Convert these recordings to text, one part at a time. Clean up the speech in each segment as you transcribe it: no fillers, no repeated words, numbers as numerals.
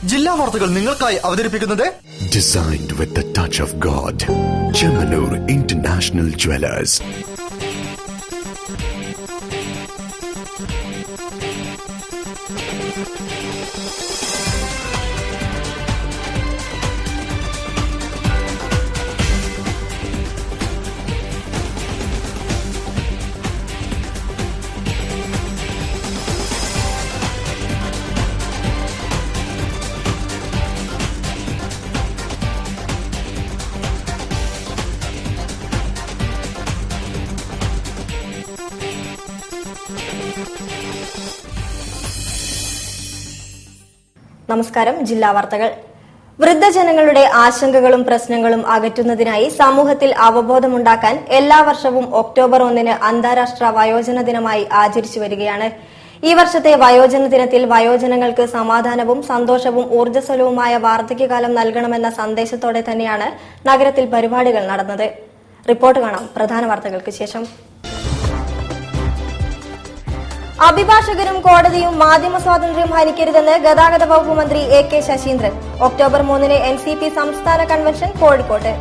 ജില്ലാ വാർത്തകൾ നിങ്ങൾക്കായി അവതരിപ്പിക്കുന്നത് Designed with the touch of God. Chemanur International Jewelers. നമസ്കാരം. ജില്ലാ വാർത്തകൾ. വൃദ്ധജനങ്ങളുടെ ആശങ്കകളും പ്രശ്നങ്ങളും അകറ്റുന്നതിനായി സമൂഹത്തിൽ അവബോധമുണ്ടാക്കാൻ എല്ലാ വർഷവും ഒക്ടോബർ 1 അന്താരാഷ്ട്ര വയോജന ദിനമായി ആചരിച്ചു വരികയാണ്. ഈ വർഷത്തെ വയോജന ദിനത്തിൽ വയോജനങ്ങൾക്ക് സമാധാനവും സന്തോഷവും ഊർജ്ജസ്വലവുമായ വാർദ്ധക്യകാലം നൽകണമെന്ന സന്ദേശത്തോടെ തന്നെയാണ് നഗരത്തിൽ പരിപാടികൾ നടന്നത്. റിപ്പോർട്ട് കാണാം പ്രധാന വാർത്തകൾക്ക് ശേഷം. അഭിഭാഷകരും കോടതിയും മാധ്യമ സ്വാതന്ത്ര്യം ഹനിക്കരുതെന്ന് ഗതാഗത വകുപ്പ് മന്ത്രി AK ശശീന്ദ്രൻ. ഒക്ടോബർ 3 NCP സംസ്ഥാന കൺവെൻഷൻ കോഴിക്കോട്ട്.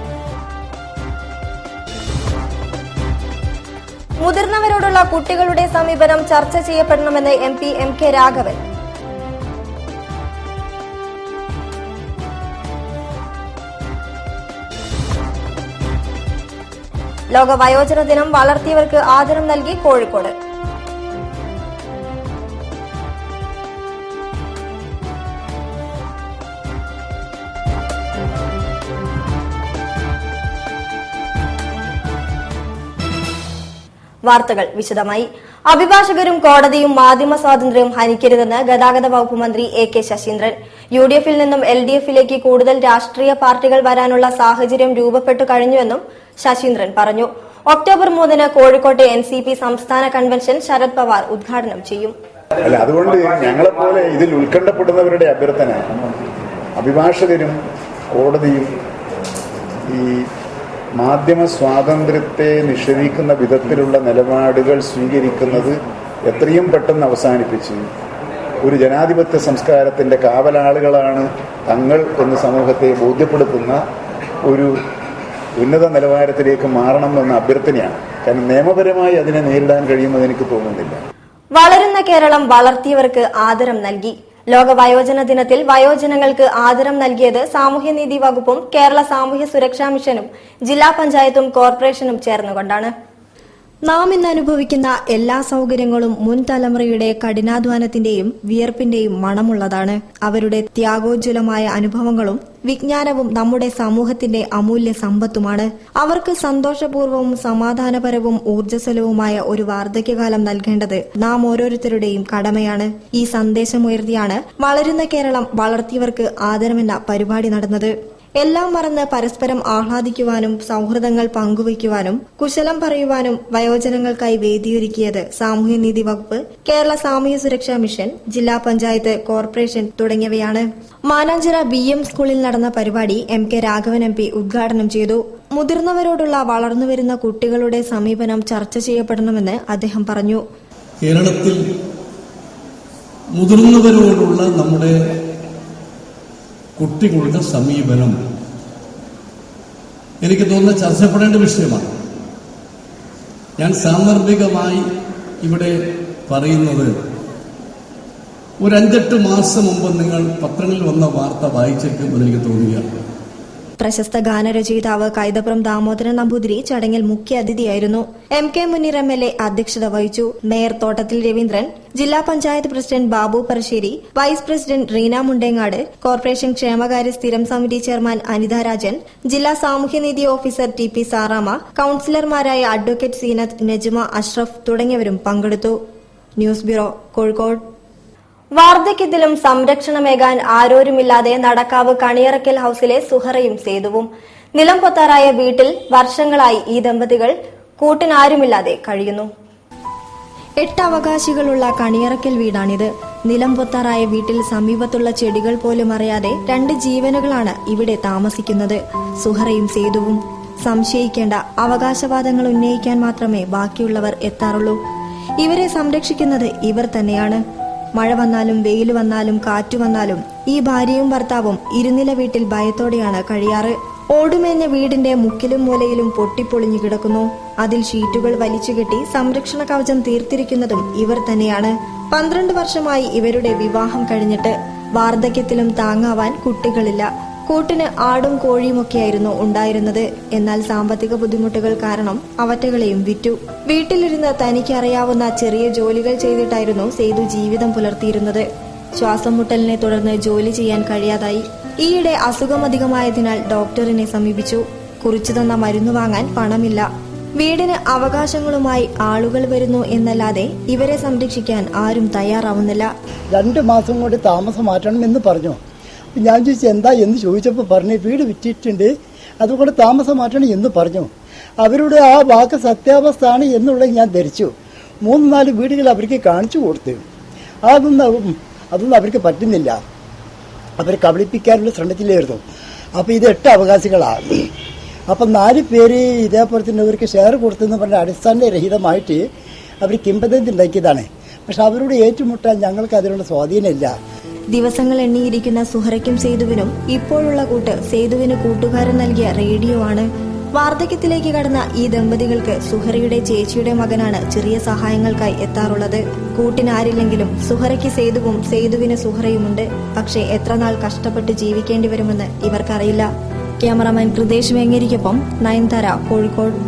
മുതിർന്നവരോടുള്ള കുട്ടികളുടെ സമീപനം ചർച്ച ചെയ്യപ്പെടണമെന്ന് MP MK രാഘവൻ. ലോക വയോജന ദിനം വളർത്തിയവർക്ക് ആദരം നൽകി കോഴിക്കോട്. വാർത്തകൾ വിശദമായി. അഭിഭാഷകരും കോടതിയും മാധ്യമ സ്വാതന്ത്ര്യവും ഹനിക്കരുതെന്ന് ഗതാഗത വകുപ്പ് മന്ത്രി AK ശശീന്ദ്രൻ. UDF-ൽ നിന്നും LDF-ലേക്ക് കൂടുതൽ രാഷ്ട്രീയ പാർട്ടികൾ വരാനുള്ള സാഹചര്യം രൂപപ്പെട്ടു കഴിഞ്ഞുവെന്നും ശശീന്ദ്രൻ പറഞ്ഞു. ഒക്ടോബർ 3 കോഴിക്കോട്ടെ NCP സംസ്ഥാന കൺവെൻഷൻ ശരത് പവാർ ഉദ്ഘാടനം ചെയ്യും. അതുകൊണ്ട് ഞങ്ങളെപ്പോലെ ഇതിൽ ഉത്കണ്ഠപ്പെടുന്നവരുടെ അഭ്യർത്ഥന, അഭിഭാഷകരും കോടതിയും ഈ മാധ്യമ സ്വാതന്ത്ര്യത്തെ നിഷേധിക്കുന്ന വിധത്തിലുള്ള നിലപാടുകൾ സ്വീകരിക്കുന്നത് എത്രയും പെട്ടെന്ന് അവസാനിപ്പിച്ച് ഒരു ജനാധിപത്യ സംസ്കാരത്തിന്റെ കാവലാളുകളാണ് തങ്ങൾ എന്ന് സമൂഹത്തെ ബോധ്യപ്പെടുത്തുന്ന ഒരു ഉന്നത നിലവാരത്തിലേക്ക് മാറണമെന്ന അഭ്യർത്ഥനയാണ്. കാരണം നിയമപരമായി അതിനെ നേരിടാൻ കഴിയുമെന്ന് എനിക്ക് തോന്നുന്നില്ല. വളരുന്ന കേരളം വളർത്തിയവർക്ക് ആദരം നൽകി. ലോക വയോജന ദിനത്തിൽ വയോജനങ്ങൾക്ക് ആദരം നൽകിയത് സാമൂഹ്യനീതി വകുപ്പും കേരള സാമൂഹ്യ സുരക്ഷാ മിഷനും ജില്ലാ പഞ്ചായത്തും കോർപ്പറേഷനും ചേർന്നുകൊണ്ടാണ്. നാം ഇന്ന് അനുഭവിക്കുന്ന എല്ലാ സൗകര്യങ്ങളും മുൻ തലമുറയുടെ കഠിനാധ്വാനത്തിന്റെയും വിയർപ്പിന്റെയും മണമുള്ളതാണ്. അവരുടെ ത്യാഗോജ്വലമായ അനുഭവങ്ങളും വിജ്ഞാനവും നമ്മുടെ സമൂഹത്തിന്റെ അമൂല്യ സമ്പത്തുമാണ്. അവർക്ക് സന്തോഷപൂർവ്വവും സമാധാനപരവും ഊർജ്ജസ്വലവുമായ ഒരു വാർദ്ധക്യകാലം നൽകേണ്ടത് നാം ഓരോരുത്തരുടെയും കടമയാണ്. ഈ സന്ദേശമുയർത്തിയാണ് വളരുന്ന കേരളം വളർത്തിയവർക്ക് ആദരമെന്ന പരിപാടി നടന്നത്. എല്ലാം മറന്ന് പരസ്പരം ആഹ്ലാദിക്കുവാനും സൌഹൃദങ്ങൾ പങ്കുവയ്ക്കുവാനും കുശലം പറയുവാനും വയോജനങ്ങൾക്കായി വേദിയൊരുക്കിയത് സാമൂഹ്യനീതി വകുപ്പ്, കേരള സാമൂഹ്യ സുരക്ഷാ മിഷൻ, ജില്ലാ പഞ്ചായത്ത്, കോർപ്പറേഷൻ തുടങ്ങിയവയാണ്. മാനാഞ്ചിറ BM സ്കൂളിൽ നടന്ന പരിപാടി MK രാഘവൻ MP ഉദ്ഘാടനം ചെയ്തു. മുതിർന്നവരോടുള്ള വളർന്നുവരുന്ന കുട്ടികളുടെ സമീപനം ചർച്ച ചെയ്യപ്പെടണമെന്ന് അദ്ദേഹം പറഞ്ഞു. കേരളത്തിൽ മുതിർന്നവരോടുള്ള നമ്മുടെ കുട്ടികളുടെ സമീപനം എനിക്ക് തോന്നുന്ന ചർച്ചപ്പെടേണ്ട വിഷയമാണ്. ഞാൻ സാന്ദർഭികമായി ഇവിടെ പറയുന്നത്, ഒരു 5-8 മാസം മുമ്പ് നിങ്ങൾ പത്രങ്ങളിൽ വന്ന വാർത്ത വായിച്ചേക്കുമ്പോൾ എനിക്ക് തോന്നുകയാണ്. പ്രശസ്ത ഗാനരചയിതാവ് കൈതപ്രം ദാമോദരൻ നമ്പൂതിരി ചടങ്ങിൽ മുഖ്യ അതിഥിയായിരുന്നു. MK മുനീർ MLA അധ്യക്ഷത വഹിച്ചു. മേയർ തോട്ടത്തിൽ രവീന്ദ്രൻ, ജില്ലാ panchayat president Babu Parassery, vice president Reena Mundengad, corporation ക്ഷേമകാര്യ സ്ഥിരം സമിതി ചെയർമാൻ അനിത രാജൻ, ജില്ലാ സാമൂഹ്യനീതി ഓഫീസർ TP സാറാമ, കൌൺസിലർമാരായ അഡ്വക്കേറ്റ് സീനത്ത്, നജ്മ, അഷ്റഫ് തുടങ്ങിയവരും പങ്കെടുത്തു. News bureau, Kozhikode. വാർദ്ധക്യത്തിലും സംരക്ഷണമേകാൻ ആരോരുമില്ലാതെ നടക്കാവ് കണിയറക്കൽ ഹൌസിലെ സുഹറയും സേതുവും. നിലം പൊത്താറായ വീട്ടിൽ വർഷങ്ങളായി ഈ ദമ്പതികൾ കൂട്ടിനാരുമില്ലാതെ കഴിയുന്നു. 8 അവകാശികളുള്ള കണിയറക്കൽ വീടാണിത്. നിലം പൊത്താറായ വീട്ടിൽ സമീപത്തുള്ള ചെടികൾ പോലും അറിയാതെ 2 ജീവനുകളാണ് ഇവിടെ താമസിക്കുന്നത്, സുഹറയും സേതുവും. സംശയിക്കേണ്ട, അവകാശവാദങ്ങൾ ഉന്നയിക്കാൻ മാത്രമേ ബാക്കിയുള്ളവർ എത്താറുള്ളൂ. ഇവരെ സംരക്ഷിക്കുന്നത് ഇവർ തന്നെയാണ്. മഴ വന്നാലും വെയിൽ വന്നാലും കാറ്റു വന്നാലും ഈ ഭാര്യയും ഭർത്താവും ഇരുനില വീട്ടിൽ ഭയത്തോടെയാണ് കഴിയാറ്. ഓടുമേഞ്ഞ വീടിന്റെ മുക്കിലും മൂലയിലും പൊട്ടിപ്പൊളിഞ്ഞു കിടക്കുന്നു. അതിൽ ഷീറ്റുകൾ വലിച്ചുകെട്ടി സംരക്ഷണ കവചം തീർത്തിരിക്കുന്നതും ഇവർ തന്നെയാണ്. 12 വർഷമായി ഇവരുടെ വിവാഹം കഴിഞ്ഞിട്ട്. വാർദ്ധക്യത്തിലും താങ്ങാവാൻ കുട്ടികളില്ല. കൂട്ടിന് ആടും കോഴിയുമൊക്കെയായിരുന്നു ഉണ്ടായിരുന്നത്. എന്നാൽ സാമ്പത്തിക ബുദ്ധിമുട്ടുകൾ കാരണം അവറ്റകളെയും വിറ്റു. വീട്ടിലിരുന്ന് തനിക്ക് അറിയാവുന്ന ചെറിയ ജോലികൾ ചെയ്തിട്ടായിരുന്നു സേതു ജീവിതം പുലർത്തിയിരുന്നത്. ശ്വാസം മുട്ടലിനെ തുടർന്ന് ജോലി ചെയ്യാൻ കഴിയാതായി. ഈയിടെ അസുഖമധികമായതിനാൽ ഡോക്ടറിനെ സമീപിച്ചു. കുറിച്ചു തന്ന മരുന്ന് വാങ്ങാൻ പണമില്ല. വീടിന് അവകാശങ്ങളുമായി ആളുകൾ വരുന്നു എന്നല്ലാതെ ഇവരെ സംരക്ഷിക്കാൻ ആരും തയ്യാറാവുന്നില്ല. 2 മാസം കൊണ്ട് താമസം മാറ്റണം എന്ന് പറഞ്ഞു. ഞാൻ ചോദിച്ചു എന്താ എന്ന് ചോദിച്ചപ്പോൾ പറഞ്ഞു വീട് വിറ്റിട്ടുണ്ട്, അതുകൊണ്ട് താമസം മാറ്റണം എന്ന് പറഞ്ഞു. അവരുടെ ആ വാക്ക് സത്യാവസ്ഥയാണ് എന്നുള്ളത് ഞാൻ ധരിച്ചു. 3-4 വീടുകൾ അവർക്ക് കാണിച്ചു കൊടുത്തു. അതൊന്നും അവർക്ക് പറ്റുന്നില്ല. അവർ കബളിപ്പിക്കാനുള്ള ശ്രമത്തിലായിരുന്നു. അപ്പോൾ ഇത് 8 അവകാശികളാണ്. അപ്പം 4 പേര് ഇതേപോലെ തന്നെ അവർക്ക് ഷെയർ കൊടുത്തെന്ന് പറഞ്ഞ അടിസ്ഥാനരഹിതമായിട്ട് അവർ കിംവദന്തി ഉണ്ടാക്കിയതാണ്. പക്ഷെ അവരോട് ഏറ്റുമുട്ടാൻ ഞങ്ങൾക്ക് അതിനുള്ള സ്വാധീനമില്ല. ദിവസങ്ങൾ എണ്ണിയിരിക്കുന്ന സുഹറയ്ക്കും സേതുവിനും ഇപ്പോഴുള്ള കൂട്ട് സേതുവിന് കൂട്ടുകാരൻ നൽകിയ റേഡിയോ ആണ്. വാർദ്ധക്യത്തിലേക്ക് കടന്ന ഈ ദമ്പതികൾക്ക് സുഹറയുടെ ചേച്ചിയുടെ മകനാണ് ചെറിയ സഹായങ്ങൾക്കായി എത്താറുള്ളത്. കൂട്ടിനാരില്ലെങ്കിലും സുഹറയ്ക്ക് സേതുവും സേതുവിന് സുഹറയുമുണ്ട്. പക്ഷേ എത്ര നാൾ കഷ്ടപ്പെട്ട് ജീവിക്കേണ്ടി വരുമെന്ന് ഇവർക്കറിയില്ല. ക്യാമറാമാൻ കൃതേഷ് വേങ്ങേരിക്കൊപ്പം നയൻതാര, കോഴിക്കോട്.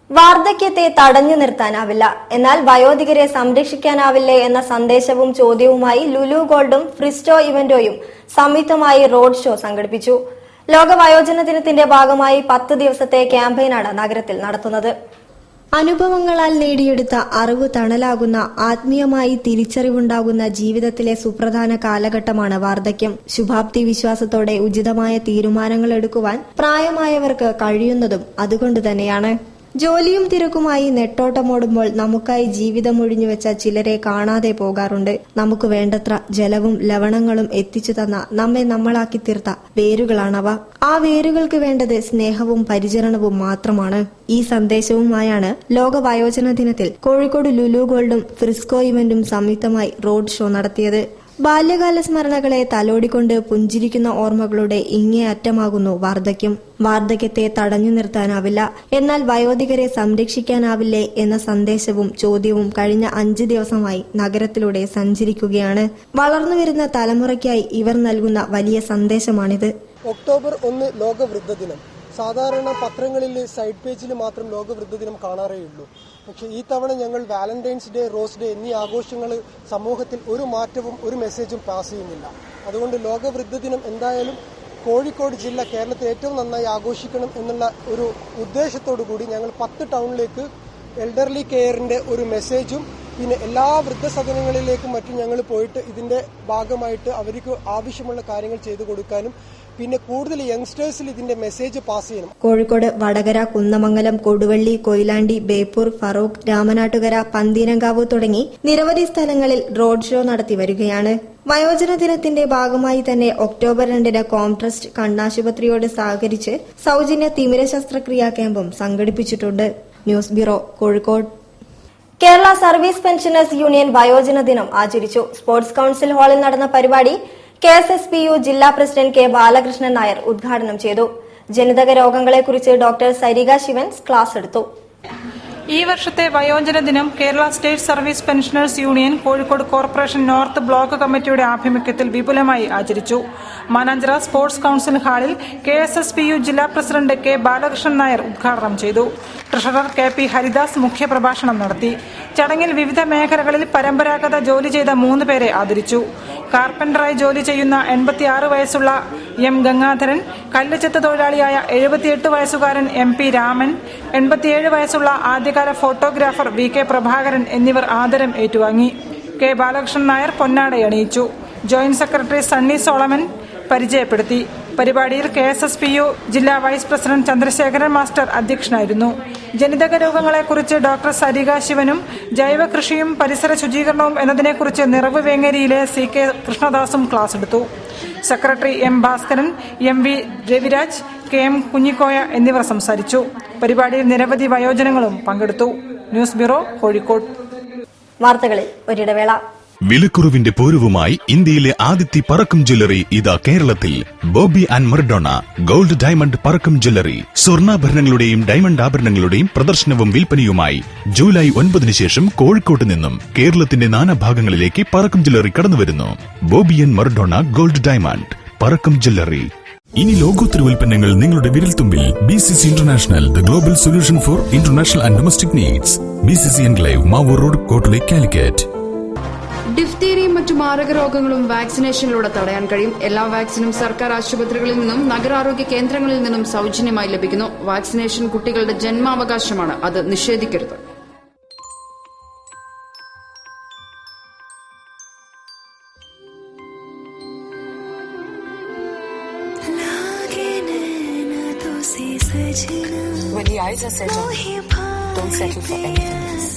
വാർദ്ധക്യത്തെ തടഞ്ഞു നിർത്താനാവില്ല, എന്നാൽ വയോധികരെ സംരക്ഷിക്കാനാവില്ലേ എന്ന സന്ദേശവും ചോദ്യവുമായി ലുലു ഗോൾഡും ഫ്രിസ്റ്റോ ഇവന്റോയും സംയുക്തമായി റോഡ് ഷോ സംഘടിപ്പിച്ചു. ലോക വയോജന ദിനത്തിന്റെ ഭാഗമായി 10 ദിവസത്തെ ക്യാമ്പയിനാണ് നഗരത്തിൽ നടത്തുന്നത്. അനുഭവങ്ങളാൽ നേടിയെടുത്ത അറിവ് തണലാകുന്ന, ആത്മീയമായി തിരിച്ചറിവുണ്ടാകുന്ന ജീവിതത്തിലെ സുപ്രധാന കാലഘട്ടമാണ് വാർദ്ധക്യം. ശുഭാപ്തി വിശ്വാസത്തോടെ ഉചിതമായ തീരുമാനങ്ങൾ എടുക്കുവാൻ പ്രായമായവർക്ക് കഴിയുന്നതും അതുകൊണ്ട് തന്നെയാണ്. ജോലിയും തിരക്കുമായി നെട്ടോട്ടമോടുമ്പോൾ നമുക്കായി ജീവിതം ഒഴിഞ്ഞുവെച്ച ചിലരെ കാണാതെ പോകാറുണ്ട്. നമുക്ക് വേണ്ടത്ര ജലവും ലവണങ്ങളും എത്തിച്ചു തന്ന, നമ്മെ നമ്മളാക്കി തീർത്ത വേരുകളാണവ. ആ വേരുകൾക്ക് വേണ്ടത് സ്നേഹവും പരിചരണവും മാത്രമാണ്. ഈ സന്ദേശവുമായാണ് ലോക വയോജന ദിനത്തിൽ കോഴിക്കോട് ലുലു ഗോൾഡും ഫ്രിസ്കോ ഇവന്റും സംയുക്തമായി റോഡ് ഷോ നടത്തിയത്. ബാല്യകാല സ്മരണകളെ തലോടിക്കൊണ്ട് പുഞ്ചിരിക്കുന്ന ഓർമ്മകളുടെ ഇങ്ങേ അറ്റമാകുന്നു വാർദ്ധക്യം. വാർദ്ധക്യത്തെ തടഞ്ഞു നിർത്താനാവില്ല, എന്നാൽ വയോധികരെ സംരക്ഷിക്കാനാവില്ലേ എന്ന സന്ദേശവും ചോദ്യവും കഴിഞ്ഞ 5 ദിവസമായി നഗരത്തിലൂടെ സഞ്ചരിക്കുകയാണ്. വളർന്നുവരുന്ന തലമുറയ്ക്കായി ഇവർ നൽകുന്ന വലിയ സന്ദേശമാണിത്. ഒക്ടോബർ 1 ലോക വൃദ്ധദിനം. സാധാരണ പത്രങ്ങളിൽ സൈഡ് പേജിൽ മാത്രം ലോക വൃദ്ധദിനം കാണാറേയുള്ളൂ. പക്ഷെ ഈ തവണ ഞങ്ങൾ വാലന്റൈൻസ് ഡേ, റോസ് ഡേ എന്നീ ആഘോഷങ്ങൾ സമൂഹത്തിൽ ഒരു മാറ്റവും ഒരു മെസ്സേജും പാസ് ചെയ്യുന്നില്ല. അതുകൊണ്ട് ലോക വൃദ്ധദിനം എന്തായാലും കോഴിക്കോട് ജില്ല കേരളത്തിൽ ഏറ്റവും നന്നായി ആഘോഷിക്കണം എന്നുള്ള ഒരു ഉദ്ദേശത്തോടു കൂടി ഞങ്ങൾ 10 ടൗണിലേക്ക് എൽഡർലി കെയറിന്റെ ഒരു മെസ്സേജും പിന്നെ എല്ലാ വൃദ്ധസദനങ്ങളിലേക്കും മറ്റും ഞങ്ങൾ പോയിട്ട് ഇതിന്റെ ഭാഗമായിട്ട് അവർക്ക് ആവശ്യമുള്ള കാര്യങ്ങൾ ചെയ്തു കൊടുക്കാനും പിന്നെ കൂടുതൽ യങ്സ്റ്റേഴ്സിൽ ഇതിന്റെ മെസ്സേജ് പാസ് ചെയ്യണം. കോഴിക്കോട് വടകര, കുന്നമംഗലം, കൊടുവള്ളി, കൊയിലാണ്ടി, ബേപ്പൂർ, ഫറൂഖ്, രാമനാട്ടുകര, പന്തീരങ്കാവ് തുടങ്ങി നിരവധി സ്ഥലങ്ങളിൽ റോഡ് ഷോ നടത്തി വരികയാണ്. വയോജന ദിനത്തിന്റെ ഭാഗമായി തന്നെ ഒക്ടോബർ 2 കോംട്രസ്റ്റ് കണ്ണാശുപത്രിയോട് സഹകരിച്ച് സൗജന്യ തിമിര ശസ്ത്രക്രിയാ ക്യാമ്പും സംഘടിപ്പിച്ചിട്ടുണ്ട്. News bureau, Kozhikode. Kerala service pensioners union വയോജന ദിനം ആചരിച്ചു. സ്പോർട്സ് കൌൺസിൽ ഹാളിൽ നടന്ന പരിപാടി KSSPU ജില്ലാ പ്രസിഡന്റ് കെ ബാലകൃഷ്ണൻ നായർ ഉദ്ഘാടനം ചെയ്തു. ജനിതക രോഗങ്ങളെക്കുറിച്ച് ഡോക്ടർ സരിക ശിവൻ ക്ലാസ് എടുത്തു. ഈ വർഷത്തെ വയോജന ദിനം Kerala state service pensioners union Kozhikode corporation north block കമ്മിറ്റിയുടെ ആഭിമുഖ്യത്തിൽ വിപുലമായി ആചരിച്ചു. മാനാഞ്ചിറ സ്പോർട്സ് കൌൺസിൽ ഹാളിൽ KSSPU ജില്ലാ പ്രസിഡന്റ് കെ ബാലകൃഷ്ണൻ നായർ ഉദ്ഘാടനം ചെയ്തു. ട്രഷറർ KP ഹരിദാസ് മുഖ്യപ്രഭാഷണം നടത്തി. ചടങ്ങിൽ വിവിധ മേഖലകളിൽ പരമ്പരാഗത ജോലി ചെയ്ത 3 പേരെ ആദരിച്ചു. കാർപ്പന്ററായി ജോലി ചെയ്യുന്ന 86 വയസ്സുള്ള M ഗംഗാധരൻ, കല്ലുചെത്ത് തൊഴിലാളിയായ 78 വയസ്സുകാരൻ MP രാമൻ, 87 വയസ്സുള്ള ആദ്യകാല ഫോട്ടോഗ്രാഫർ VK പ്രഭാകരൻ എന്നിവർ ആദരം ഏറ്റുവാങ്ങി. കെ ബാലകൃഷ്ണൻ നായർ പൊന്നാടയണിയിച്ചു. ജോയിന്റ് സെക്രട്ടറി സണ്ണി സോളമൻ പരിചയപ്പെടുത്തി. പരിപാടിയിൽ KSSPU ജില്ലാ വൈസ് പ്രസിഡന്റ് ചന്ദ്രശേഖരൻ മാസ്റ്റർ അധ്യക്ഷനായിരുന്നു. ജനിതക രോഗങ്ങളെക്കുറിച്ച് ഡോക്ടർ സരിക ശിവനും ജൈവ കൃഷിയും പരിസര ശുചീകരണവും എന്നതിനെക്കുറിച്ച് നിറവ് വേങ്ങേരിയിലെ CK കൃഷ്ണദാസും ക്ലാസ് എടുത്തു. Secretary M Bhaskaran, MV Raviraj, KM Kunhikoya എന്നിവർ സംസാരിച്ചു. പരിപാടിയിൽ നിരവധി വയോജനങ്ങളും പങ്കെടുത്തു. News bureau, Kozhikode. വാർത്തകളിൽ ഒരിടവേള. വിലക്കുറവിന്റെ പൂരവുമായി ഇന്ത്യയിലെ ആദ്യത്തെ പറക്കം ജ്വല്ലറി ഇതാ കേരളത്തിൽ. Bobby and Marodona gold diamond Parakkam jewellery. സ്വർണ്ണാഭരണങ്ങളുടെയും ഡയമണ്ട് ആഭരണങ്ങളുടെയും പ്രദർശനവും വിൽപ്പനയുമായി ജൂലൈ 9 ശേഷം കോഴിക്കോട്ട് നിന്നും കേരളത്തിന്റെ നാനാഭാഗങ്ങളിലേക്ക് പറക്കം ജ്വല്ലറി കടന്നുവരുന്നു. Bobby and Marodona gold diamond Parakkam jewellery. ഇനി ലോകോത്തര ഉൽപ്പന്നങ്ങൾ നിങ്ങളുടെ വിരൽത്തുമ്പിൽ. BCC international, the global solution for international and domestic needs. BCC enclave, Mavoor road, Kottali, Calicut. ഡിഫ്തീരിയയും മറ്റു മാരക രോഗങ്ങളും വാക്സിനേഷനിലൂടെ തടയാൻ കഴിയും. എല്ലാ വാക്സിനും സർക്കാർ ആശുപത്രികളിൽ നിന്നും നഗരാരോഗ്യ കേന്ദ്രങ്ങളിൽ നിന്നും സൌജന്യമായി ലഭിക്കുന്നു. വാക്സിനേഷൻ കുട്ടികളുടെ ജന്മാവകാശമാണ്, അത് നിഷേധിക്കരുത്. When the eyes are set on you, don't settle for anything else.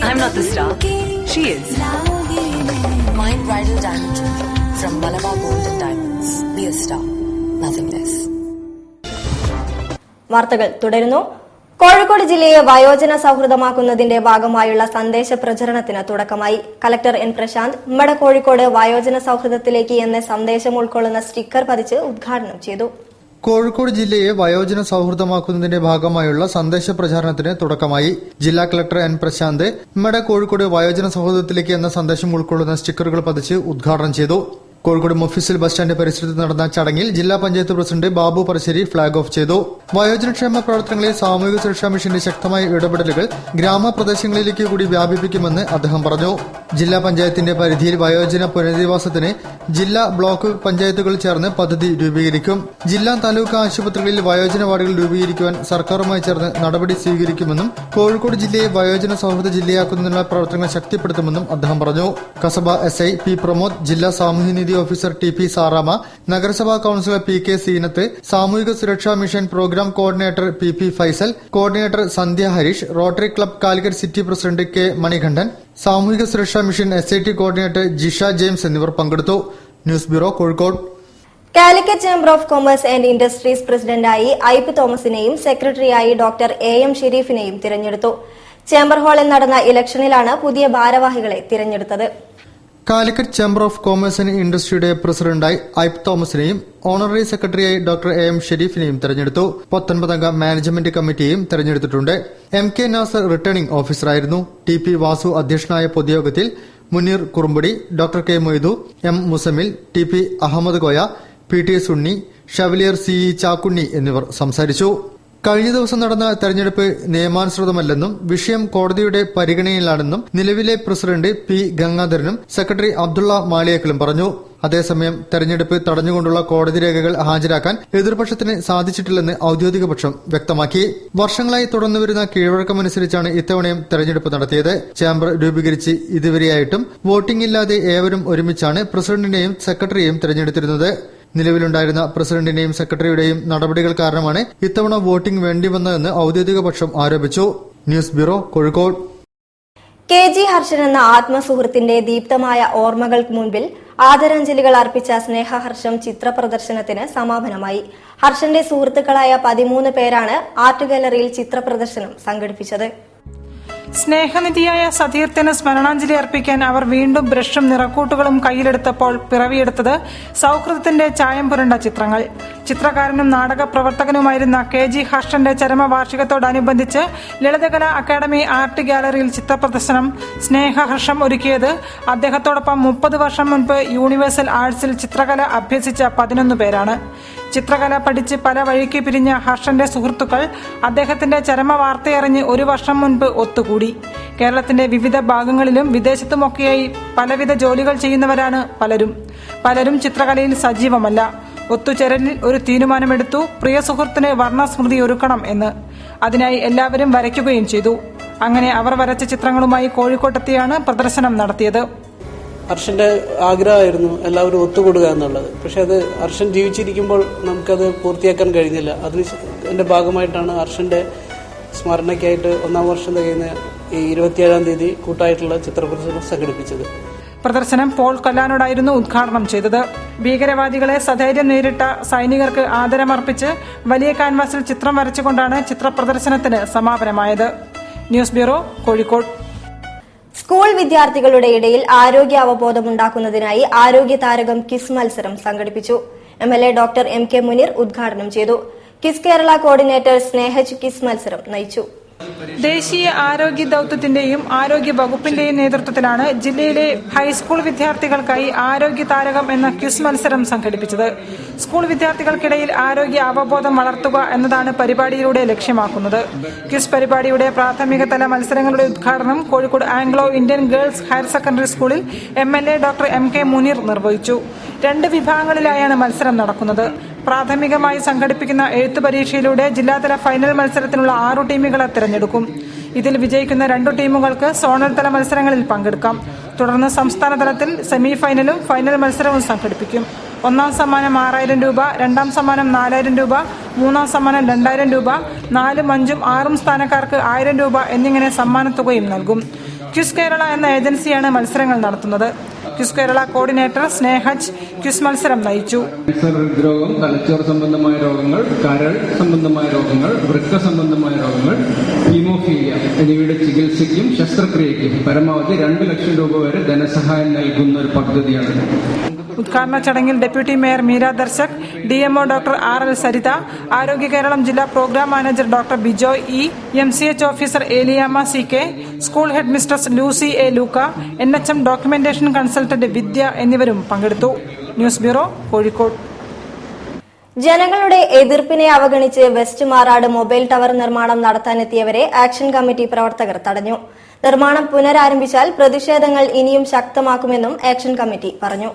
I'm not the star. She is. Mind Bridal Diamond Jewelry from Malabar Gold and Diamonds. Be a star, nothing less. വാർത്തകൾ തുടരുന്നു. കോഴിക്കോട് ജില്ലയെ വയോജന സൗഹൃദമാക്കുന്നതിന്റെ ഭാഗമായുള്ള സന്ദേശ പ്രചരണത്തിന് തുടക്കമായി. Collector N. Prashant ഉമ്മട Kozhikode വയോജന സൗഹൃദത്തിലേക്ക് എന്ന സന്ദേശം ഉൾക്കൊള്ളുന്ന സ്റ്റിക്കർ പതിച്ച് ഉദ്ഘാടനം ചെയ്തു. കോഴിക്കോട് ജില്ലയെ വയോജന സൗഹൃദമാക്കുന്നതിന്റെ ഭാഗമായുള്ള സന്ദേശ പ്രചാരണത്തിന് തുടക്കമായി. ജില്ലാ കളക്ടർ N. പ്രശാന്ത് ഉമ്മട കോഴിക്കോട് വയോജന സൗഹൃദത്തിലേക്ക് എന്ന സന്ദേശം ഉൾക്കൊള്ളുന്ന സ്റ്റിക്കറുകൾ പതിച്ച് ഉദ്ഘാടനം ചെയ്തു. കോഴിക്കോട് മുഫിസിൽ ബസ് സ്റ്റാൻഡ് പരിസരത്ത് നടന്ന ചടങ്ങിൽ ജില്ലാ panchayat president Babu Parassery flag off ചെയ്തു. വയോജനക്ഷേമ പ്രവർത്തനങ്ങളിൽ സാമൂഹിക സുരക്ഷാ മിഷന്റെ ശക്തമായ ഇടപെടലുകൾ ഗ്രാമപ്രദേശങ്ങളിലേക്ക് കൂടി വ്യാപിപ്പിക്കുമെന്ന് അദ്ദേഹം പറഞ്ഞു. ജില്ലാ പഞ്ചായത്തിന്റെ പരിധിയിൽ വയോജന പുനരധിവാസത്തിന് ജില്ലാ ബ്ലോക്ക് പഞ്ചായത്തുകൾ ചേർന്ന് പദ്ധതി രൂപീകരിക്കും. ജില്ലാ താലൂക്ക് ആശുപത്രികളിൽ വയോജന വാർഡുകൾ രൂപീകരിക്കുവാൻ സർക്കാരുമായി ചേർന്ന് നടപടി സ്വീകരിക്കുമെന്നും കോഴിക്കോട് ജില്ലയെ വയോജന സൗഹൃദ ജില്ലയാക്കുന്നതിനുള്ള പ്രവർത്തനങ്ങൾ ശക്തിപ്പെടുത്തുമെന്നും അദ്ദേഹം പറഞ്ഞു. Kasaba SI P. പ്രമോദ്, ജില്ലാ സാമൂഹ്യനീതി ഓഫീസർ TP സാറാമ, നഗരസഭാ കൌൺസിലർ PK സീനത്ത്, സാമൂഹിക സുരക്ഷാ mission programme coordinator PP Faisal, coordinator Sandhya Harish, Rotary club Calicut city president K. Manikandan, സാമൂഹിക സുരക്ഷാ mission SIT coordinator Jisha James എന്നിവർ പങ്കെടുത്തു. News bureau, Kozhikode. Calicut chamber of commerce and industries പ്രസിഡന്റായി ഐപ്പ് തോമസിനെയും സെക്രട്ടറിയായി ഡോക്ടർ AM ഷെരീഫിനെയും തിരഞ്ഞെടുത്തു. ചേംബർ ഹാളിൽ നടന്ന ഇലക്ഷനിലാണ് പുതിയ ഭാരവാഹികളെ തിരഞ്ഞെടുത്തത്. Calicut chamber of commerce and ഇൻഡസ്ട്രിയുടെ പ്രസിഡന്റായി ഐപ്പ് തോമസിനെയും ഓണററി സെക്രട്ടറിയായി ഡോക്ടർ AM ഷെരീഫിനെയും തെരഞ്ഞെടുത്തു. 19-അംഗ മാനേജ്മെന്റ് കമ്മിറ്റിയെയും തെരഞ്ഞെടുത്തിട്ടുണ്ട്. MK നാസർ റിട്ടേണിംഗ് ഓഫീസറായിരുന്നു. TP വാസു അധ്യക്ഷനായ പൊതുയോഗത്തിൽ Muneer Kurumbadi, doctor K. Moithu, M. Musamil, TP Ahammed Koya, PT Sunny, chevalier CE Chakkunni എന്നിവർ സംസാരിച്ചു. കഴിഞ്ഞ ദിവസം നടന്ന തെരഞ്ഞെടുപ്പ് നിയമാനുസൃതമല്ലെന്നും വിഷയം കോടതിയുടെ പരിഗണനയിലാണെന്നും നിലവിലെ പ്രസിഡന്റ് P. ഗംഗാധരനും സെക്രട്ടറി അബ്ദുള്ള മാളിയേക്കലും പറഞ്ഞു. അതേസമയം തെരഞ്ഞെടുപ്പ് തടഞ്ഞുകൊണ്ടുള്ള കോടതി രേഖകൾ ഹാജരാക്കാൻ എതിർപക്ഷത്തിന് സാധിച്ചിട്ടില്ലെന്ന് ഔദ്യോഗിക പക്ഷം വ്യക്തമാക്കി. വർഷങ്ങളായി തുടർന്നുവരുന്ന കീഴ്വഴക്കമനുസരിച്ചാണ് ഇത്തവണയും തെരഞ്ഞെടുപ്പ് നടത്തിയത്. ചേംബർ രൂപീകരിച്ച് ഇതുവരെയായിട്ടും വോട്ടിംഗ് ഇല്ലാതെ ഏവരും ഒരുമിച്ചാണ് പ്രസിഡന്റിനെയും സെക്രട്ടറിയെയും തെരഞ്ഞെടുത്തിരുന്നത്. നിലവിലുണ്ടായിരുന്ന പ്രസിഡന്റിന്റെയും സെക്രട്ടറിയുടെയും നടപടികൾ കാരണമാണ് ഇത്തവണ വോട്ടിംഗ് വേണ്ടിവന്നതെന്ന് ഔദ്യോഗിക പക്ഷം ആരോപിച്ചു. News bureau, Kozhikode. KG Harshan എന്ന ആത്മസുഹൃത്തിന്റെ ദീപ്തമായ ഓർമ്മകൾക്ക് മുൻപിൽ ആദരാഞ്ജലികൾ അർപ്പിച്ച സ്നേഹഹർഷം ചിത്ര പ്രദർശനത്തിന് സമാപനമായി. ഹർഷന്റെ സുഹൃത്തുക്കളായ 13 പേരാണ് ആർട്ട് ഗാലറിയിൽ ചിത്ര പ്രദർശനം സംഘടിപ്പിച്ചത്. സ്നേഹനിധിയായ സതീർത്ഥന് സ്മരണാഞ്ജലി അർപ്പിക്കാൻ അവർ വീണ്ടും ബ്രഷും നിറക്കൂട്ടുകളും കയ്യിലെടുത്തപ്പോൾ പിറവിയെടുത്തത് സൌഹൃദത്തിന്റെ ചായം പുരണ്ട ചിത്രങ്ങൾ. ചിത്രകാരനും നാടക പ്രവർത്തകനുമായിരുന്ന KG ഹർഷന്റെ ചരമവാർഷികത്തോടനുബന്ധിച്ച് ലളിതകലാ അക്കാദമി ആർട്ട് ഗാലറിയിൽ ചിത്രപ്രദർശനം സ്നേഹഹർഷം ഒരുക്കിയത് അദ്ദേഹത്തോടൊപ്പം 30 വർഷം മുൻപ് യൂണിവേഴ്സൽ ആർട്സിൽ ചിത്രകല അഭ്യസിച്ച 11 പേരാണ്. ചിത്രകല പഠിച്ച് പല വഴിക്ക് പിരിഞ്ഞ ഹർഷന്റെ സുഹൃത്തുക്കൾ അദ്ദേഹത്തിന്റെ ചരമവാർത്തയറിഞ്ഞ് 1 വർഷം മുൻപ് ഒത്തുകൂടി. കേരളത്തിന്റെ വിവിധ ഭാഗങ്ങളിലും വിദേശത്തുമൊക്കെയായി പലവിധ ജോലികൾ ചെയ്യുന്നവരാണ് പലരും ചിത്രകലയിൽ സജീവമല്ല. ഒത്തുചേരലിൽ ഒരു തീരുമാനമെടുത്തു, പ്രിയ സുഹൃത്തിന് വർണ്ണസ്മൃതി ഒരുക്കണം എന്ന്. അതിനായി എല്ലാവരും വരയ്ക്കുകയും ചെയ്തു. അങ്ങനെ അവർ വരച്ച ചിത്രങ്ങളുമായി കോഴിക്കോട്ടെത്തിയാണ് പ്രദർശനം നടത്തിയത്. ഹർഷന്റെ ആഗ്രഹമായിരുന്നു എല്ലാവരും ഒത്തുകൂടുക എന്നുള്ളത്. പക്ഷെ അത് ഹർഷൻ ജീവിച്ചിരിക്കുമ്പോൾ നമുക്കത് പൂർത്തിയാക്കാൻ കഴിഞ്ഞില്ല. അതിന്റെ ഭാഗമായിട്ടാണ് ഹർഷന്റെ സ്മരണയ്ക്കായിട്ട് 1-ാം വർഷം തികയുന്ന ഈ 27-ാം തീയതി കൂട്ടായിട്ടുള്ള ചിത്രപ്രദർശനം സംഘടിപ്പിച്ചത്. പ്രദർശനം പോൾ കൊല്ലാനോടായിരുന്നു ഉദ്ഘാടനം ചെയ്തത്. ഭീകരവാദികളെ സധൈര്യം നേരിട്ട സൈനികർക്ക് ആദരമർപ്പിച്ച് വലിയ കാൻവാസിൽ ചിത്രം വരച്ചുകൊണ്ടാണ് ചിത്രപ്രദർശനത്തിന് സമാപനമായത്. News bureau, Kozhikode. സ്കൂൾ വിദ്യാർത്ഥികളുടെ ഇടയിൽ ആരോഗ്യ അവബോധമുണ്ടാക്കുന്നതിനായി ആരോഗ്യ താരകം കിസ് മത്സരം സംഘടിപ്പിച്ചു. MLA ഡോക്ടർ MK മുനീർ ഉദ്ഘാടനം ചെയ്തു. Kiss Kerala coordinator Snehaj kiss മത്സരം നയിച്ചു. ദേശീയ ആരോഗ്യ ദൌത്യത്തിന്റെയും ആരോഗ്യ വകുപ്പിന്റെയും നേതൃത്വത്തിലാണ് ജില്ലയിലെ ഹൈസ്കൂൾ വിദ്യാർത്ഥികൾക്കായി ആരോഗ്യ താരകം എന്ന ക്വിസ് മത്സരം സംഘടിപ്പിച്ചത്. സ്കൂൾ വിദ്യാർത്ഥികൾക്കിടയിൽ ആരോഗ്യ അവബോധം വളർത്തുക എന്നതാണ് പരിപാടിയിലൂടെ ലക്ഷ്യമാക്കുന്നത്. ക്വിസ് പരിപാടിയുടെ പ്രാഥമിക തല മത്സരങ്ങളുടെ ഉദ്ഘാടനം Kozhikode Anglo Indian girls higher secondary സ്കൂളിൽ MLA ഡോക്ടർ MK മുനീർ നിർവഹിച്ചു. 2 വിഭാഗങ്ങളിലായാണ് മത്സരം നടക്കുന്നത്. പ്രാഥമികമായി സംഘടിപ്പിക്കുന്ന എഴുത്തു പരീക്ഷയിലൂടെ ജില്ലാതല ഫൈനൽ മത്സരത്തിനുള്ള 6 ടീമുകളെ തിരഞ്ഞെടുക്കും. ഇതിൽ വിജയിക്കുന്ന 2 ടീമുകൾക്ക് സോണൽ തല മത്സരങ്ങളിൽ പങ്കെടുക്കാം. തുടർന്ന് സംസ്ഥാന തലത്തിൽ സെമി ഫൈനലും ഫൈനൽ മത്സരവും സംഘടിപ്പിക്കും. 1ാം സമ്മാനം 6000 രൂപ, 2ാം സമ്മാനം 4000 രൂപ, 3ാം സമ്മാനം 2000 രൂപ, 4, 5, 6 സ്ഥാനക്കാർക്ക് 1000 രൂപ എന്നിങ്ങനെ സമ്മാനത്തുകയും നൽകും. ക്വിസ് കേരള എന്ന ഏജൻസിയാണ് മത്സരങ്ങൾ നടത്തുന്നത്. Quiz Kerala coordinator Snehaj quiz മത്സരം നയിച്ചു. ഹൃദ്രോഗം, തലച്ചോർ സംബന്ധമായ രോഗങ്ങൾ, കരൾ സംബന്ധമായ രോഗങ്ങൾ, വൃക്ക സംബന്ധമായ രോഗങ്ങൾ, ഹീമോഫീലിയ എന്നിവയുടെ ചികിത്സയ്ക്കും ശസ്ത്രക്രിയയ്ക്കും പരമാവധി 2 ലക്ഷം രൂപ വരെ ധനസഹായം നൽകുന്ന ഒരു പദ്ധതിയാണ്. ഉദ്ഘാടന ചടങ്ങിൽ deputy mayor Meera Darshak, DMO doctor RL Saritha, Arogya Keralam ജില്ലാ programme manager doctor Bijoy E, MCH officer Eliyamma CK, school headmistress Lucy A Luka, NHM documentation consultant Vidya എന്നിവരും പങ്കെടുത്തു. News bureau, Kozhikode. ജനങ്ങളുടെ എതിർപ്പിനെ അവഗണിച്ച് വെസ്റ്റ് മാറാട് മൊബൈൽ ടവർ നിർമ്മാണം നടത്താനെത്തിയവരെ ആക്ഷൻ കമ്മിറ്റി പ്രവർത്തകർ തടഞ്ഞു. നിർമ്മാണം പുനരാരംഭിച്ചാൽ പ്രതിഷേധങ്ങൾ ഇനിയും ശക്തമാക്കുമെന്നും ആക്ഷൻ കമ്മിറ്റി പറഞ്ഞു.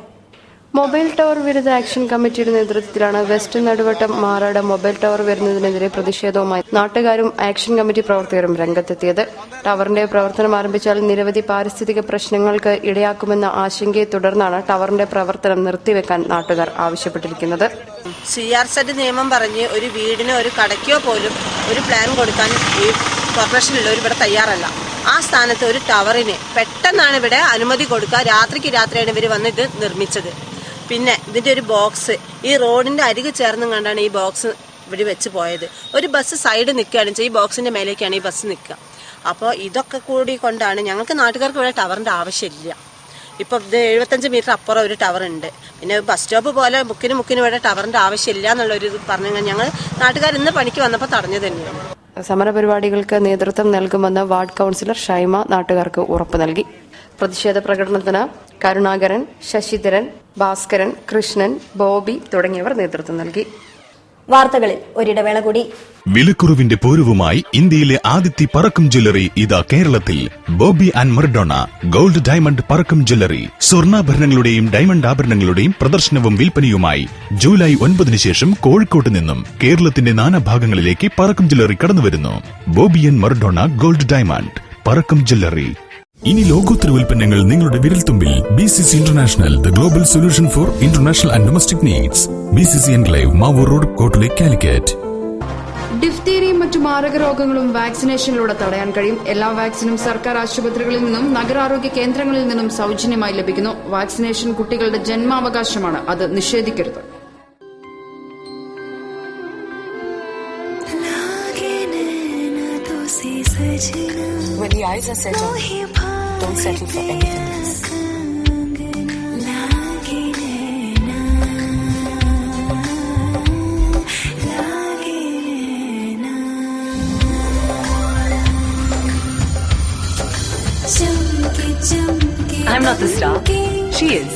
മൊബൈൽ ടവർ വിരുദ്ധ ആക്ഷൻ കമ്മിറ്റിയുടെ നേതൃത്വത്തിലാണ് west Naduvattam Marad mobile tower വരുന്നതിനെതിരെ പ്രതിഷേധവുമായി നാട്ടുകാരും ആക്ഷൻ കമ്മിറ്റി പ്രവർത്തകരും രംഗത്തെത്തിയത്. ടവറിന്റെ പ്രവർത്തനം ആരംഭിച്ചാൽ നിരവധി പാരിസ്ഥിതിക പ്രശ്നങ്ങൾക്ക് ഇടയാക്കുമെന്ന ആശങ്കയെ തുടർന്നാണ് ടവറിന്റെ പ്രവർത്തനം നിർത്തിവെക്കാൻ നാട്ടുകാർ ആവശ്യപ്പെട്ടിരിക്കുന്നത്. CRZ നിയമം പറഞ്ഞ് ഒരു വീടിനോ ഒരു കടയ്ക്കോ പോലും ഒരു പ്ലാൻ കൊടുക്കാൻ ഈ കോർപ്പറേഷനിലുള്ളവർ ഇവിടെ തയ്യാറല്ല. ആ സ്ഥാനത്ത് ഒരു ടവറിന് പെട്ടെന്നാണ് ഇവിടെ അനുമതി കൊടുക്കുക. രാത്രിക്ക് രാത്രിയാണ് ഇവർ വന്ന് ഇത് നിർമ്മിച്ചത്. പിന്നെ ഇതിന്റെ ഒരു ബോക്സ് ഈ റോഡിന്റെ അരികെ ചേർന്നും കണ്ടാണ് ഈ ബോക്സ് ഇവിടെ വെച്ച് പോയത്. ഒരു ബസ് സൈഡ് നിൽക്കുകയാണ് വെച്ചാൽ ഈ ബോക്സിന്റെ മേലേക്കാണ് ഈ ബസ് നിൽക്കുക. അപ്പോൾ ഇതൊക്കെ കൂടി കൊണ്ടാണ് ഞങ്ങൾക്ക് നാട്ടുകാർക്ക് ഇവിടെ ടവറിന്റെ ആവശ്യമില്ല. ഇപ്പം ഇത് 75 മീറ്റർ അപ്പുറം ഒരു ടവർ ഉണ്ട്. പിന്നെ ബസ് സ്റ്റോപ്പ് പോലെ മുക്കിന് ഇവിടെ ടവറിന്റെ ആവശ്യമില്ല എന്നുള്ളൊരു പറഞ്ഞു ഞങ്ങൾ നാട്ടുകാർ ഇന്ന് പണിക്ക് വന്നപ്പോൾ തടഞ്ഞു തന്നെയാണ്. സമരപരിപാടികൾക്ക് നേതൃത്വം നൽകുമെന്ന് വാർഡ് കൌൺസിലർ ഷൈമ നാട്ടുകാർക്ക് ഉറപ്പു നൽകി. പ്രതിഷേധ പ്രകടനത്തിന് കരുണാകരൻ, ശശിധരൻ, ഭാസ്കരൻ, കൃഷ്ണൻ, ബോബി തുടങ്ങിയവർ നേതൃത്വം നൽകി. വാർത്തകളിൽ ഒരിടവേള കൂടി. വിലക്കുറവിന്റെ പൂരവുമായി ഇന്ത്യയിലെ ആദ്യത്തെ പറക്കം ജ്വല്ലറി ഇതാ കേരളത്തിൽ. Bobby and Marodona gold diamond Parakkam jewellery. സ്വർണ്ണാഭരണങ്ങളുടെയും ഡയമണ്ട് ആഭരണങ്ങളുടെയും പ്രദർശനവും വിൽപ്പനയുമായി ജൂലൈ 9 ശേഷം കോഴിക്കോട്ട് നിന്നും കേരളത്തിന്റെ നാനാഭാഗങ്ങളിലേക്ക് പറക്കം ജ്വല്ലറി കടന്നുവരുന്നു. Bobby and Marodona gold diamond Parakkam jewellery. ഇനി ലോകോത്തര ഉൽപ്പന്നങ്ങൾ നിങ്ങളുടെ വിരൽത്തുമ്പിൽ. BCC international, the global solution for international and domestic needs. BCC enclave, Mavoor road, Kottale, Calicut. ഡിഫ്തീരിയയും മറ്റു മാരക രോഗങ്ങളും വാക്സിനേഷനിലൂടെ തടയാൻ കഴിയും. എല്ലാ വാക്സിനും സർക്കാർ ആശുപത്രികളിൽ നിന്നും നഗരാരോഗ്യ കേന്ദ്രങ്ങളിൽ നിന്നും സൌജന്യമായി ലഭിക്കുന്നു. വാക്സിനേഷൻ കുട്ടികളുടെ ജന്മാവകാശമാണ്. അത് നിഷേധിക്കരുത്. When the eyes are set on you, don't settle for anything less. I'm not the star. She is.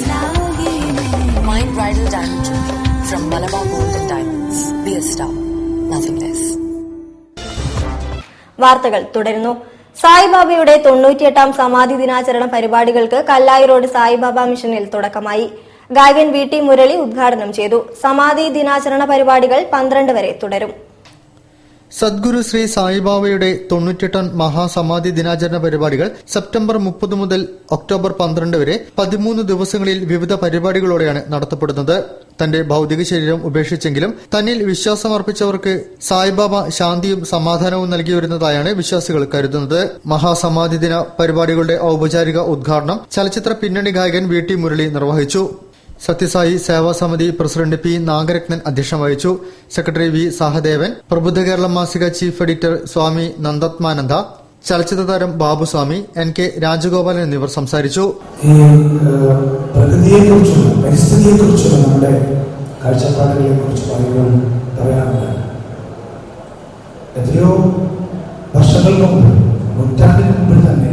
Mind Bridal Diamond Jewelry from Malabar Gold and Diamonds. Be a star, nothing less. വാർത്തകൾ തുടരുന്നു. സായിബാബയുടെ 98ാം സമാധി ദിനാചരണ പരിപാടികൾക്ക് കല്ലായി road Sai Baba മിഷനിൽ തുടക്കമായി. ഗായകൻ VT Murali ഉദ്ഘാടനം ചെയ്തു. സമാധി ദിനാചരണ പരിപാടികൾ 12 വരെ തുടരും. സദ്ഗുരു ശ്രീ സായിബാബയുടെ 98ാം മഹാസമാധി ദിനാചരണ പരിപാടികൾ സെപ്റ്റംബർ 30 മുതൽ ഒക്ടോബർ 12 വരെ 13 ദിവസങ്ങളിൽ വിവിധ പരിപാടികളോടെയാണ് നടത്തപ്പെടുന്നത്. തന്റെ ഭൌതിക ശരീരം ഉപേക്ഷിച്ചെങ്കിലും തന്നിൽ വിശ്വാസമർപ്പിച്ചവർക്ക് സായിബാബ ശാന്തിയും സമാധാനവും നൽകി വരുന്നതായാണ് വിശ്വാസികൾ കരുതുന്നത്. മഹാസമാധി ദിന പരിപാടികളുടെ ഔപചാരിക ഉദ്ഘാടനം ചലച്ചിത്ര പിന്നണി ഗായകൻ വി.ടി. മുരളി നിർവഹിച്ചു. സത്യസായി സേവാ സമിതി പ്രസിഡന്റ് പി. നാഗരത്നൻ അധ്യക്ഷം വഹിച്ചു. Secretary V. സഹദേവൻ, പ്രബുദ്ധ കേരളം മാസിക ചീഫ് എഡിറ്റർ സ്വാമി നന്ദാത്മാനന്ദ, ചലച്ചിത്ര താരം ബാബുസ്വാമി, N.K. രാജഗോപാലൻ എന്നിവർ സംസാരിച്ചു. ഈ പ്രകൃതിയെക്കുറിച്ചും പരിസ്ഥിതിയെക്കുറിച്ചും നമ്മുടെ കാഴ്ചപ്പാടുകളെ കുറിച്ച് പറയാറുണ്ട്. എത്രയോ വർഷങ്ങൾക്ക് മുമ്പ്, നൂറ്റാണ്ടിന് മുമ്പ് തന്നെ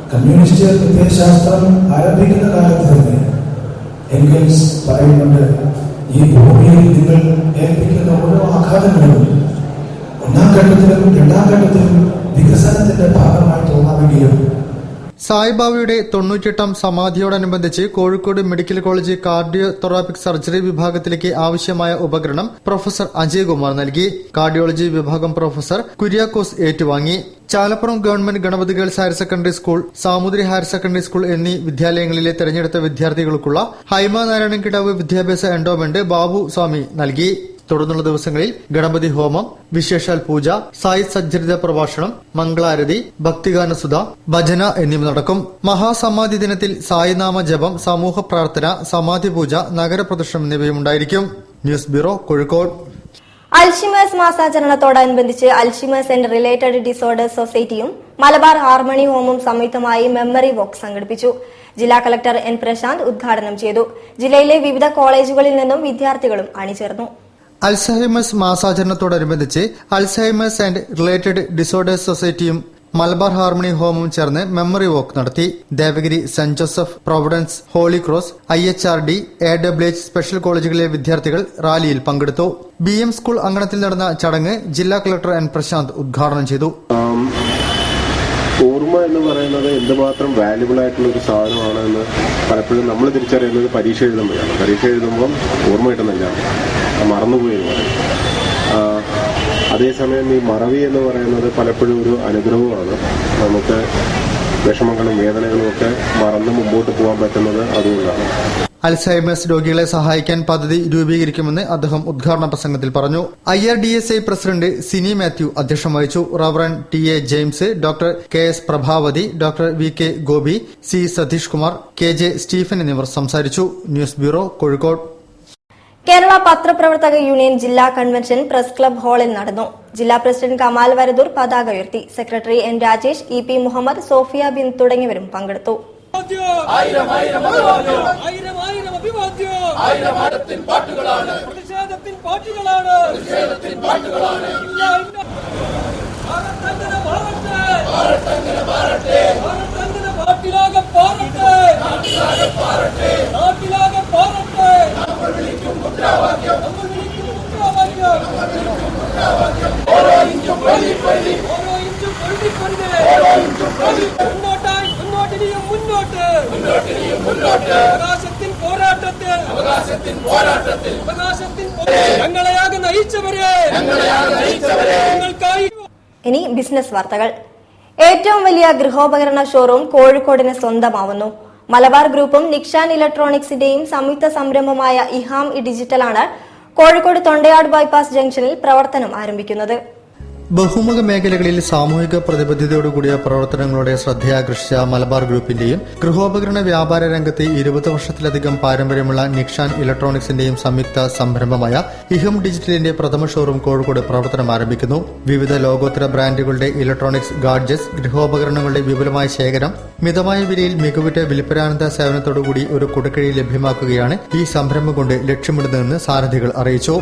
കമ്മ്യൂണിസ്റ്റ് വിദ്യാശാസ്ത്രം ആരംഭിക്കുന്ന കാലത്ത് തന്നെ എംഗൽസ് പറയുന്നുണ്ട്, ഈ ഭൂമിയിൽ നിങ്ങൾ ഏൽപ്പിക്കുന്ന ഓരോ ആഘാതങ്ങളും ഒന്നാം ഘട്ടത്തിലും രണ്ടാം ഘട്ടത്തിലും വികസനത്തിന്റെ ഭാഗമായി തോന്നാമെങ്കിലും സായിബാബയുടെ 98ാം സമാധിയോടനുബന്ധിച്ച് Kozhikode medical college cardio thoracic surgery വിഭാഗത്തിലേക്ക് ആവശ്യമായ ഉപകരണം പ്രൊഫസർ അജയ് കുമാർ നൽകി. കാർഡിയോളജി വിഭാഗം പ്രൊഫസർ കുര്യാക്കോസ് ഏറ്റുവാങ്ങി. Chalappuram government Ganapathy girls higher secondary school, Samoothiri higher secondary school എന്നീ വിദ്യാലയങ്ങളിലെ തെരഞ്ഞെടുത്ത വിദ്യാർത്ഥികൾക്കുള്ള ഹൈമ നാരായണൻകിടാവ് വിദ്യാഭ്യാസ എൻഡോമെന്റ് ബാബു സ്വാമി നൽകി. തുടർന്നുള്ള ദിവസങ്ങളിൽ ഗണപതി ഹോമം, വിശേഷാൽ പൂജ, സായി സജ്ജരിത പ്രഭാഷണം, മംഗളാരതി, ഭക്തിഗാനസുധ, ഭജന എന്നിവ നടക്കും. മഹാസമാധി ദിനത്തിൽ സായിനാമ ജപം, സമൂഹ പ്രാർത്ഥന, സമാധി പൂജ, നഗരപ്രദക്ഷിണം എന്നിവയും ഉണ്ടായിരിക്കും. News bureau, Kozhikode. അൽഷിമേഴ്സ് മാസാചരണത്തോടനുബന്ധിച്ച് അൽഷിമേഴ്സ് ആൻഡ് റിലേറ്റഡ് ഡിസോർഡേഴ്സ് സൊസൈറ്റിയും മലബാർ ഹാർമണി ഹോമും സംയുക്തമായി മെമ്മറി വാക്ക് സംഘടിപ്പിച്ചു. ജില്ലാ കളക്ടർ N. പ്രശാന്ത് ഉദ്ഘാടനം ചെയ്തു. ജില്ലയിലെ വിവിധ കോളേജുകളിൽ നിന്നും വിദ്യാർത്ഥികളും അണിചേർന്നു. അൽസൈമേഴ്സ് മാസാചരണത്തോടനുബന്ധിച്ച് അൽസൈമേഴ്സ് ആൻഡ് റിലേറ്റഡ് ഡിസോർഡേഴ്സ് സൊസൈറ്റിയും മലബാർ ഹാർമണി ഹോമും ചേർന്ന് മെമ്മറി വാക്ക് നടത്തി. ദേവഗിരി, സെന്റ് Joseph, Providence, Holy Cross, IHRD, AWH special കോളേജുകളിലെ വിദ്യാർത്ഥികൾ റാലിയിൽ പങ്കെടുത്തു. BM സ്കൂൾ അങ്കണത്തിൽ നടന്ന ചടങ്ങ് ജില്ലാ കളക്ടർ N. പ്രശാന്ത് ഉദ്ഘാടനം ചെയ്തു. ഓർമ്മ എന്ന് പറയുന്നത് എന്തുമാത്രം വാല്യുബിൾ ആയിട്ടുള്ള ഒരു സാധനമാണ് എന്ന് പലപ്പോഴും നമ്മൾ തിരിച്ചറിയുന്നത് പരീക്ഷ എഴുതുമ്പോഴാണ്. പരീക്ഷ എഴുതുമ്പം ഓർമ്മ കിട്ടുന്നില്ല, മറന്നുപോയി എന്ന് പറയും. അതേസമയം ഈ മറവി എന്ന് പറയുന്നത് പലപ്പോഴും ഒരു അനുഗ്രഹമാണ്. നമുക്ക് വിഷമങ്ങളും വേദനകളും ഒക്കെ മറന്ന് മുമ്പോട്ട് പോകാൻ പറ്റുന്നത് അതുകൊണ്ടാണ്. അൽസൈമേഴ്സ് രോഗികളെ സഹായിക്കാൻ പദ്ധതി രൂപീകരിക്കുമെന്ന് അദ്ദേഹം ഉദ്ഘാടന പ്രസംഗത്തിൽ പറഞ്ഞു. IRDSI പ്രസിഡന്റ് സിനി മാത്യു അധ്യക്ഷം വഹിച്ചു. Reverend TA James, doctor KS Prabhavathi, doctor VK Gopi, C Satheesh Kumar, KJ Stephen എന്നിവർ സംസാരിച്ചു. News bureau, Kozhikode. കേരള പത്രപ്രവർത്തക യൂണിയൻ ജില്ലാ കൺവെൻഷൻ പ്രസ് ക്ലബ് ഹാളിൽ നടന്നു. ജില്ലാ പ്രസിഡന്റ് കമാൽ വരദൂർ പതാക ഉയർത്തി. Secretary N. Rajesh, EP Muhammad, Sophia Bin തുടങ്ങിയവരും പങ്കെടുത്തു. ഇനി ബിസിനസ് വാർത്തകൾ. ഏറ്റവും വലിയ ഗൃഹോപകരണ ഷോറൂം കോഴിക്കോടിന് സ്വന്തമാവുന്നു. മലബാർ ഗ്രൂപ്പും നിക്ഷാൻ ഇലക്ട്രോണിക്സിന്റെയും സംയുക്ത സംരംഭമായ ഇഹാം ഡിജിറ്റലാണ് കോഴിക്കോട് തൊണ്ടയാട് ബൈപ്പാസ് ജംഗ്ഷനിൽ പ്രവർത്തനം ആരംഭിക്കുന്നത്. ബഹുമുഖ മേഖലകളിൽ സാമൂഹിക പ്രതിബദ്ധതയോടുകൂടിയ പ്രവർത്തനങ്ങളുടെ ശ്രദ്ധയാകർഷിച്ച മലബാർ ഗ്രൂപ്പിന്റെയും ഗൃഹോപകരണ വ്യാപാര രംഗത്ത് 20 വർഷത്തിലധികം പാരമ്പര്യമുള്ള നിക്ഷാൻ ഇലക്ട്രോണിക്സിന്റെയും സംയുക്ത സംരംഭമായ ഇഹം ഡിജിറ്റലിന്റെ പ്രഥമ ഷോറൂം കോഴിക്കോട് പ്രവർത്തനം ആരംഭിക്കുന്നു. വിവിധ ലോകോത്തര ബ്രാൻഡുകളുടെ ഇലക്ട്രോണിക്സ് ഗാഡ്ജറ്റ്സ്, ഗൃഹോപകരണങ്ങളുടെ വിപുലമായ ശേഖരം, മിതമായ വിലയിൽ മികവുറ്റ വിൽപ്പനാനന്ദ സേവനത്തോടുകൂടി ഒരു കുടക്കീഴി ലഭ്യമാക്കുകയാണ് ഈ സംരംഭം കൊണ്ട് ലക്ഷ്യമിടുന്നതെന്ന് സാരഥികൾ അറിയിച്ചു.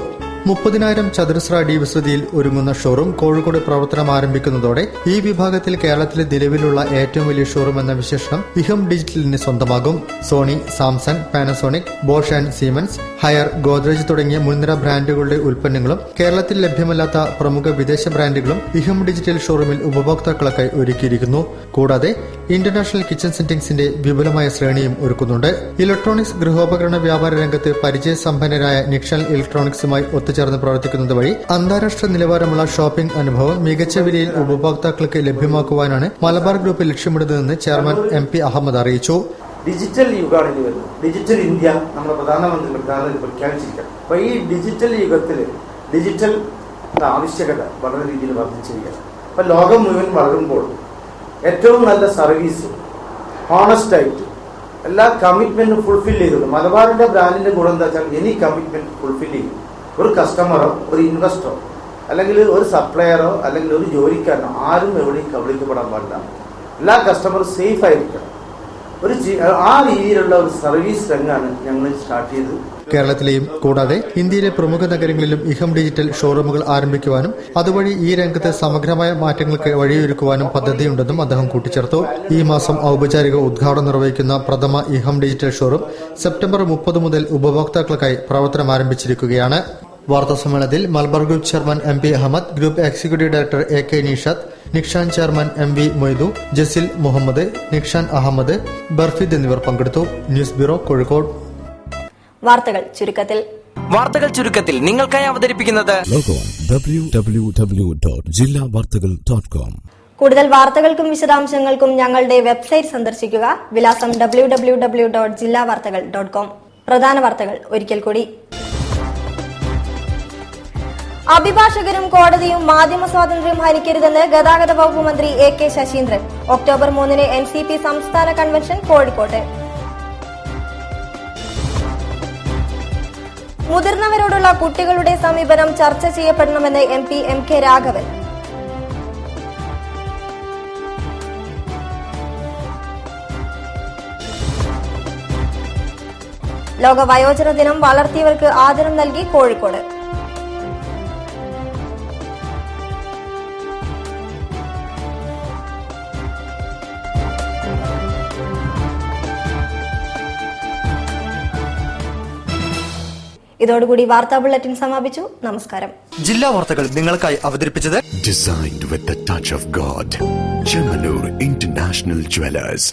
30,000 ചതുരശ്ര അടി വിസ്തൃതിയിൽ ഒരുങ്ങുന്ന ഷോറൂം കോഴിക്കോട് പ്രവർത്തനം ആരംഭിക്കുന്നതോടെ ഈ വിഭാഗത്തിൽ കേരളത്തിലെ നിലവിലുള്ള ഏറ്റവും വലിയ ഷോറൂം എന്ന വിശേഷണം ഇഹം ഡിജിറ്റലിന് സ്വന്തമാകും. Sony, Samsung, Panasonic, Bosch and Siemens, Haier, Godrej തുടങ്ങിയ മുൻനിര ബ്രാൻഡുകളുടെ ഉൽപ്പന്നങ്ങളും കേരളത്തിൽ ലഭ്യമല്ലാത്ത പ്രമുഖ വിദേശ ബ്രാൻഡുകളും ഇഹം ഡിജിറ്റൽ ഷോറൂമിൽ ഉപഭോക്താക്കൾക്കായി ഒരുക്കിയിരിക്കുന്നു. കൂടാതെ ഇന്റർനാഷണൽ കിച്ചൺ സെറ്റിംഗ്സിന്റെ വിപുലമായ ശ്രേണിയും ഒരുക്കുന്നുണ്ട്. ഇലക്ട്രോണിക്സ് ഗൃഹോപകരണ വ്യാപാര രംഗത്ത് പരിചയസമ്പന്നരായ നിക്ഷാൻ ഇലക്ട്രോണിക്സുമായി ഒത്തുചേർന്ന് പ്രവർത്തിക്കുന്നത് വഴി അന്താരാഷ്ട്ര നിലവാരമുള്ള ഷോപ്പിംഗ് അനുഭവം മികച്ച വിലയിൽ ഉപഭോക്താക്കൾക്ക് ലഭ്യമാക്കുവാനാണ് മലബാർ ഗ്രൂപ്പ് ലക്ഷ്യമിടുന്നതെന്ന് ചെയർമാൻ MP അഹമ്മദ് അറിയിച്ചു. ഡിജിറ്റൽ യുഗമാണ് ഇനി വരുന്നത്. ഡിജിറ്റൽ ഇന്ത്യ നമ്മുടെ പ്രധാനമന്ത്രി പ്രഖ്യാപിച്ചിരിക്കണം. അപ്പൊ ഈ ഡിജിറ്റൽ യുഗത്തിൽ ഡിജിറ്റൽ ആവശ്യകത വളരെ രീതിയിൽ വർദ്ധിച്ചിരിക്കുകയാണ്. അപ്പൊ ലോകം മുഴുവൻ വളരുമ്പോൾ ഏറ്റവും നല്ല സർവീസ് ഹോണസ്റ്റ് ആയിട്ട് എല്ലാ കമ്മിറ്റ്മെന്റും ഫുൾഫിൽ ചെയ്തത് മലബാറിന്റെ ബ്രാൻഡിന്റെ ഗുണം എന്താ വെച്ചാൽ എനി കമ്മിറ്റ്മെന്റ് ഫുൾഫിൽ ചെയ്യും. ഒരു കസ്റ്റമറോ ഒരു ഇൻവെസ്റ്ററോ അല്ലെങ്കിൽ ഒരു സപ്ലയറോ അല്ലെങ്കിൽ ഒരു ജോലിക്കാരനോ ആരും എവിടെയും കബളിക്കപ്പെടാൻ പാടില്ല. എല്ലാ കസ്റ്റമറും സേഫ് ആയിരിക്കണം. ആ രീതിയിലുള്ള ഒരു സർവീസ് രംഗമാണ് ഞങ്ങൾ സ്റ്റാർട്ട് ചെയ്തത്. കേരളത്തിലെയും കൂടാതെ ഇന്ത്യയിലെ പ്രമുഖ നഗരങ്ങളിലും ഇഹം ഡിജിറ്റൽ ഷോറൂമുകൾ ആരംഭിക്കുവാനും അതുവഴി ഈ രംഗത്തെ സമഗ്രമായ മാറ്റങ്ങൾക്ക് വഴിയൊരുക്കുവാനും പദ്ധതിയുണ്ടെന്നും അദ്ദേഹം കൂട്ടിച്ചേർത്തു. ഈ മാസം ഔപചാരിക ഉദ്ഘാടനം നിർവഹിക്കുന്ന പ്രഥമ ഇഹം ഡിജിറ്റൽ ഷോറൂം സെപ്റ്റംബർ 30 മുതൽ ഉപഭോക്താക്കൾക്കായി പ്രവർത്തനം ആരംഭിച്ചിരിക്കുകയാണ്. വാർത്താസമ്മേളനത്തിൽ Malabar group chairman MP Ahmed, group executive director AK Nishad, Nikshan chairman MV Moidu, Jasil Muhammad, Nikshan Ahmed, Barfeed എന്നിവർ പങ്കെടുത്തു. News bureau, Kozhikode. വാർത്തകൾ ചുരുക്കത്തിൽ നിങ്ങൾക്കായി അവതരിപ്പിക്കുന്നത് www.jillavartagal.com. കൂടുതൽ വാർത്തകൾക്കും വിശദാംശങ്ങൾക്കും ഞങ്ങളുടെ വെബ്സൈറ്റ് സന്ദർശിക്കുക. വിലാസം www.jillavartagal.com. പ്രധാന വാർത്തകൾ ഒരിക്കൽ കൂടി. അഭിഭാഷകരും കോടതിയും മാധ്യമ സ്വാതന്ത്ര്യം ഹനിക്കരുതെന്ന് ഗതാഗത വകുപ്പ് മന്ത്രി AK ശശീന്ദ്രൻ. ഒക്ടോബർ 3 NCP സംസ്ഥാന കൺവെൻഷൻ കോഴിക്കോട്ട്. മുതിർന്നവരോടുള്ള കുട്ടികളുടെ സമീപനം ചർച്ച ചെയ്യപ്പെടണമെന്ന് MP MK രാഘവൻ. ലോക വയോജന ദിനം വളർത്തിയവർക്ക് ആദരം നൽകി കോഴിക്കോട്. ഇതോടുകൂടി വാർത്താ ബുള്ളറ്റിൻ സമാപിച്ചു. നമസ്കാരം. ജില്ലാ വാർത്തകൾ നിങ്ങൾക്കായി അവതരിപ്പിച്ചത് Designed with the touch of God, Chemanur International Jewelers.